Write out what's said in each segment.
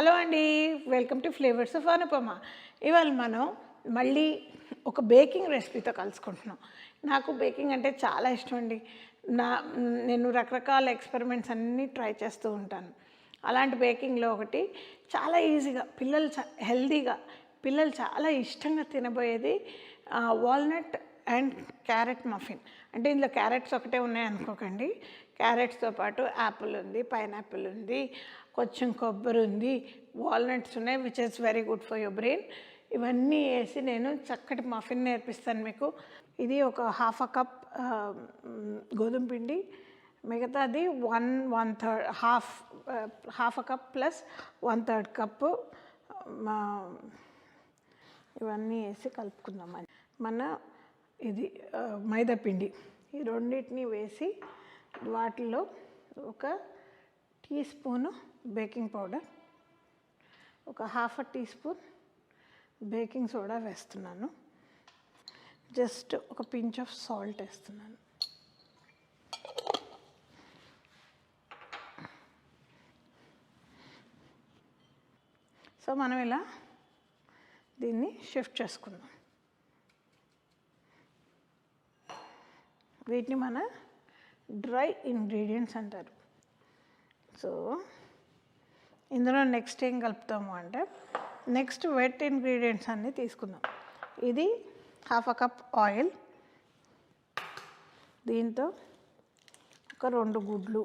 Hello అండి, welcome to flavours of Anupama. ఇవాళ మనం మళ్ళీ ఒక బేకింగ్ రెసిపీతో కలుసుకుంటున్నాం. నాకు బేకింగ్ అంటే చాలా ఇష్టం అండి. నేను రకరకాల ఎక్స్పెరిమెంట్స్ అన్నీ ట్రై చేస్తూ ఉంటాను. అలాంటి బేకింగ్లో ఒకటి చాలా ఈజీగా హెల్దీగా పిల్లలు చాలా ఇష్టంగా తినబోయేది వాల్నట్ అండ్ క్యారెట్ మఫిన్. అంటే ఇందులో క్యారెట్స్ ఒకటే ఉన్నాయి అనుకోకండి. క్యారెట్స్తో పాటు యాపిల్ ఉంది, పైనాపిల్ ఉంది, కొంచెం కొబ్బరి ఉంది, వాల్నట్స్ ఉన్నాయి, which is very good for your brain. ఇవన్నీ వేసి నేను చక్కటి మఫిన్ నేర్పిస్తాను మీకు. ఇది ఒక హాఫ్ కప్ గోధుమ పిండి, మిగతాది హాఫ్ కప్ ప్లస్ 1/3 కప్పు ఇవన్నీ వేసి కలుపుకుందాం. ఇది మైదా పిండి, ఈ రెండింటిని వేసి వాటిలో ఒక టీ స్పూను బేకింగ్ పౌడర్, ఒక ½ టీ స్పూన్ బేకింగ్ సోడా వేస్తున్నాను. జస్ట్ ఒక పించ్ ఆఫ్ సాల్ట్ వేస్తున్నాను. సో మనం ఇలా దీన్ని షిఫ్ట్ చేసుకుందాం. వీటిని మన డ్రై ఇంగ్రీడియంట్స్ అంటారు. సో ఇందులో నెక్స్ట్ ఏం కలుపుతాము అంటే, నెక్స్ట్ వెట్ ఇంగ్రీడియంట్స్ అన్నీ తీసుకుందాం. ఇది ½ కప్ ఆయిల్, దీంతో ఒక 2 గుడ్లు,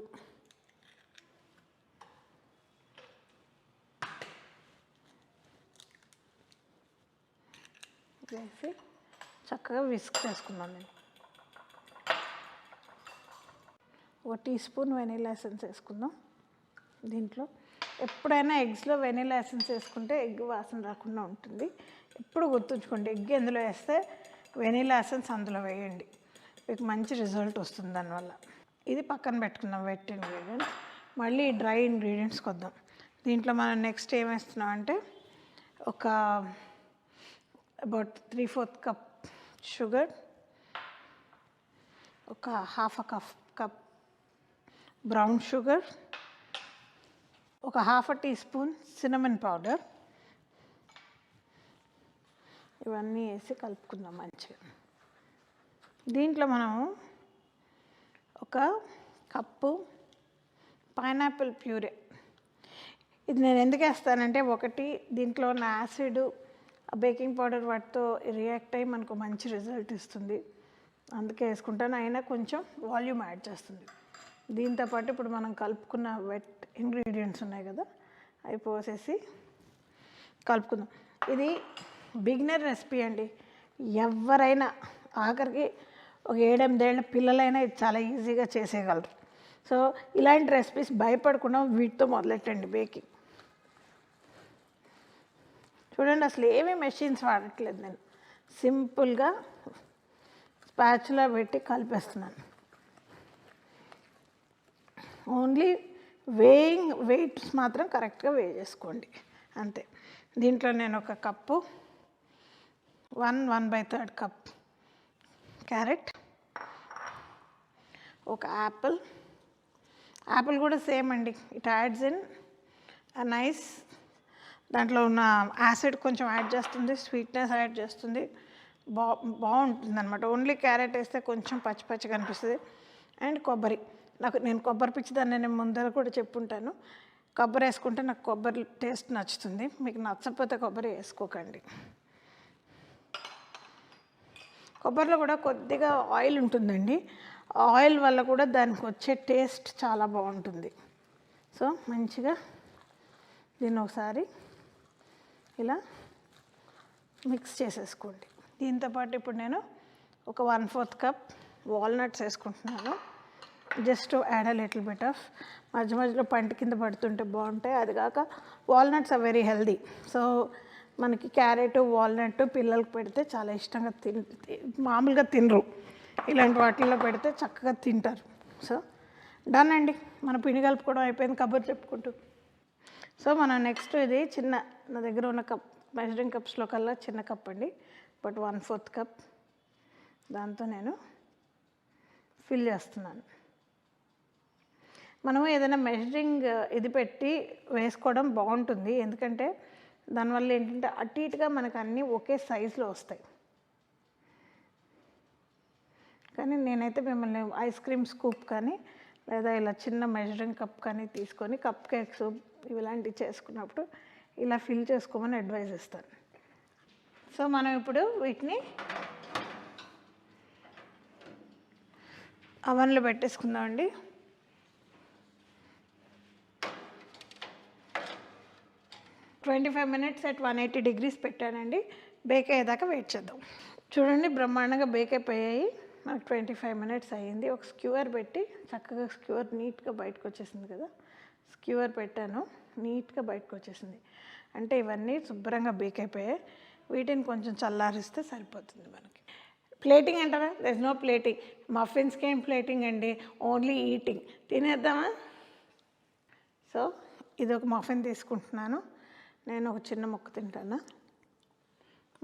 వేసి చక్కగా విస్క్ చేసుకున్నాను. నేను ఒక టీ స్పూన్ వెనీలా ఎసెన్స్ వేసుకుందాం. దీంట్లో ఎప్పుడైనా ఎగ్స్లో వెనీలా ఎసెన్స్ వేసుకుంటే ఎగ్ వాసన రాకుండా ఉంటుంది. ఎప్పుడు గుర్తుంచుకోండి, ఎగ్ ఎందులో వేస్తే వెనీలా ఎసెన్స్ అందులో వేయండి, మీకు మంచి రిజల్ట్ వస్తుంది దానివల్ల. ఇది పక్కన పెట్టుకుందాం వెట్ ఇంగ్రీడియంట్స్. మళ్ళీ డ్రై ఇంగ్రీడియంట్స్కి వద్దాం. దీంట్లో మనం నెక్స్ట్ ఏం వేస్తున్నాం అంటే, ఒక అబౌట్ 3/4 కప్ షుగర్, ఒక ½ కప్ బ్రౌన్ షుగర్, ఒక ½ టీ స్పూన్ సిన్నమన్ పౌడర్, ఇవన్నీ వేసి కలుపుకుందాం మంచిగా. దీంట్లో మనము ఒక కప్పు పైనాపిల్ ప్యూరే. ఇది నేను ఎందుకు వేస్తానంటే, ఒకటి దీంట్లో ఉన్న యాసిడ్ బేకింగ్ పౌడర్ వాటితో రియాక్ట్ అయ్యి మనకు మంచి రిజల్ట్ ఇస్తుంది, అందుకే వేసుకుంటాను. అయినా కొంచెం వాల్యూమ్ యాడ్ చేస్తుంది. దీంతోపాటు ఇప్పుడు మనం కలుపుకున్న వెట్ ఇంగ్రీడియంట్స్ ఉన్నాయి కదా, అవి పోసేసి కలుపుకుందాం. ఇది బిగినర్ రెసిపీ అండి. ఎవరైనా, ఆఖరికి ఒక 7-8 ఏళ్ళ పిల్లలైనా ఇది చాలా ఈజీగా చేసేయగలరు. సో ఇలాంటి రెసిపీస్ భయపడకుండా వీటితో మొదలెట్టండి బేకింగ్. చూడండి, అసలు ఏమీ మెషిన్స్ వాడట్లేదు నేను. సింపుల్గా స్పాచులా పెట్టి కలిపేస్తున్నాను. ఓన్లీ వెయిట్స్ మాత్రం కరెక్ట్గా చేసుకోండి, అంతే. దీంట్లో నేను ఒక కప్పు 1/3 కప్ క్యారెట్, ఒక యాపిల్ కూడా సేమ్ అండి. ఇట్ యాడ్స్ ఇన్ నైస్, దాంట్లో ఉన్న యాసిడ్ కొంచెం యాడ్ చేస్తుంది, స్వీట్నెస్ యాడ్ చేస్తుంది, బాగుంటుంది అనమాట. ఓన్లీ క్యారెట్ వేస్తే కొంచెం పచ్చిగా అనిపిస్తుంది. అండ్ కొబ్బరి, నేను కొబ్బరి పిచ్చిదాన్ని, నేను ముందర కూడా చెప్పుంటాను. కొబ్బరి వేసుకుంటే నాకు కొబ్బరి టేస్ట్ నచ్చుతుంది. మీకు నచ్చకపోతే కొబ్బరి వేసుకోకండి. కొబ్బరిలో కూడా కొద్దిగా ఆయిల్ ఉంటుందండి. ఆయిల్ వల్ల కూడా దానికి వచ్చే టేస్ట్ చాలా బాగుంటుంది. సో మంచిగా దీన్ని ఒకసారి ఇలా మిక్స్ చేసేసుకోండి. దీంతోపాటు ఇప్పుడు నేను ఒక 1/4 కప్ వాల్నట్స్ వేసుకుంటున్నాను. Just add a little bit of, మధ్యలో పంట కింద పడుతుంటే బాగుంటాయి. అది కాక walnuts are very healthy. So మనకి క్యారెట్, వాల్నట్ పిల్లలకు పెడితే చాలా ఇష్టంగా మామూలుగా తినరు, ఇలాంటి వాటిల్లో పెడితే చక్కగా తింటారు. సో డన్ అండి, మన పిండి కలుపుకోవడం అయిపోయింది కబుర్లు చెప్పుకుంటూ. సో మనం నెక్స్ట్ ఇది నా దగ్గర ఉన్న కప్, మెజరింగ్ కప్స్లో కల్లా చిన్న కప్ అండి, బట్ 1/4 కప్, దాంతో నేను ఫిల్ చేస్తున్నాను. మనము ఏదైనా మెజరింగ్ ఇది పెట్టి వేసుకోవడం బాగుంటుంది, ఎందుకంటే దానివల్ల ఏంటంటే అటు ఇటుగా మనకు అన్నీ ఒకే సైజులో వస్తాయి. కానీ నేనైతే మిమ్మల్ని ఐస్ క్రీమ్ స్కూప్ కానీ లేదా ఇలా చిన్న మెజరింగ్ కప్ కానీ తీసుకొని కప్ కేక్స్ ఇలాంటివి చేసుకున్నప్పుడు ఇలా ఫిల్ చేసుకోమని అడ్వైజ్ ఇస్తాను. సో మనం ఇప్పుడు వీటిని అవన్లో పెట్టేసుకుందామండి. ట్వంటీ 25 minutes at 180 degrees పెట్టానండి. బేక్ అయ్యేదాకా వెయిట్ చేద్దాం. చూడండి బ్రహ్మాండంగా బేక్ అయిపోయాయి. నాకు 25 minutes అయ్యింది. ఒక స్క్యూవర్ పెట్టి చక్కగా స్క్యూవర్ నీట్గా బయటకు వచ్చేసింది కదా, స్క్యూవర్ పెట్టాను, నీట్గా బయటకు వచ్చేసింది. అంటే ఇవన్నీ శుభ్రంగా బేక్ అయిపోయాయి. వీటిని కొంచెం చల్లారిస్తే సరిపోతుంది మనకి. ప్లేటింగ్ అంటారా? There is no plating. మఫిన్స్కి ఏం ప్లేటింగ్ అండి, ఓన్లీ ఈటింగ్. తినేద్దామా? సో ఇది ఒక మఫిన్ తీసుకుంటున్నాను. నేను ఒక చిన్న ముక్క తింటాను.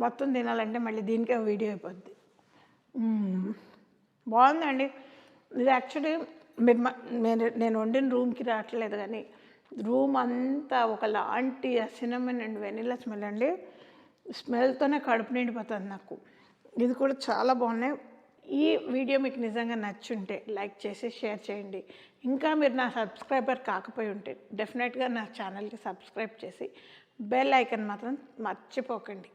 మొత్తం తినాలంటే మళ్ళీ దీనికే వీడియో అయిపోద్ది. బాగుందండి. ఇది యాక్చువల్లీ నేను వండిన రూమ్కి రావట్లేదు, కానీ రూమ్ అంతా ఒకలాంటి సినమన్ అండ్ వెనిలా స్మెల్ అండి. స్మెల్తోనే కడుపు నిండిపోతుంది నాకు. ఇది కూడా చాలా బాగున్నాయి. ఈ వీడియో మీకు నిజంగా నచ్చుంటే లైక్ చేసి షేర్ చేయండి. ఇంకా మీరు నా సబ్స్క్రైబర్ కాకపోయి ఉంటే డెఫినెట్గా నా ఛానల్కి సబ్స్క్రైబ్ చేసి బెల్ ఐకాన్ మాత్రం మర్చిపోకండి.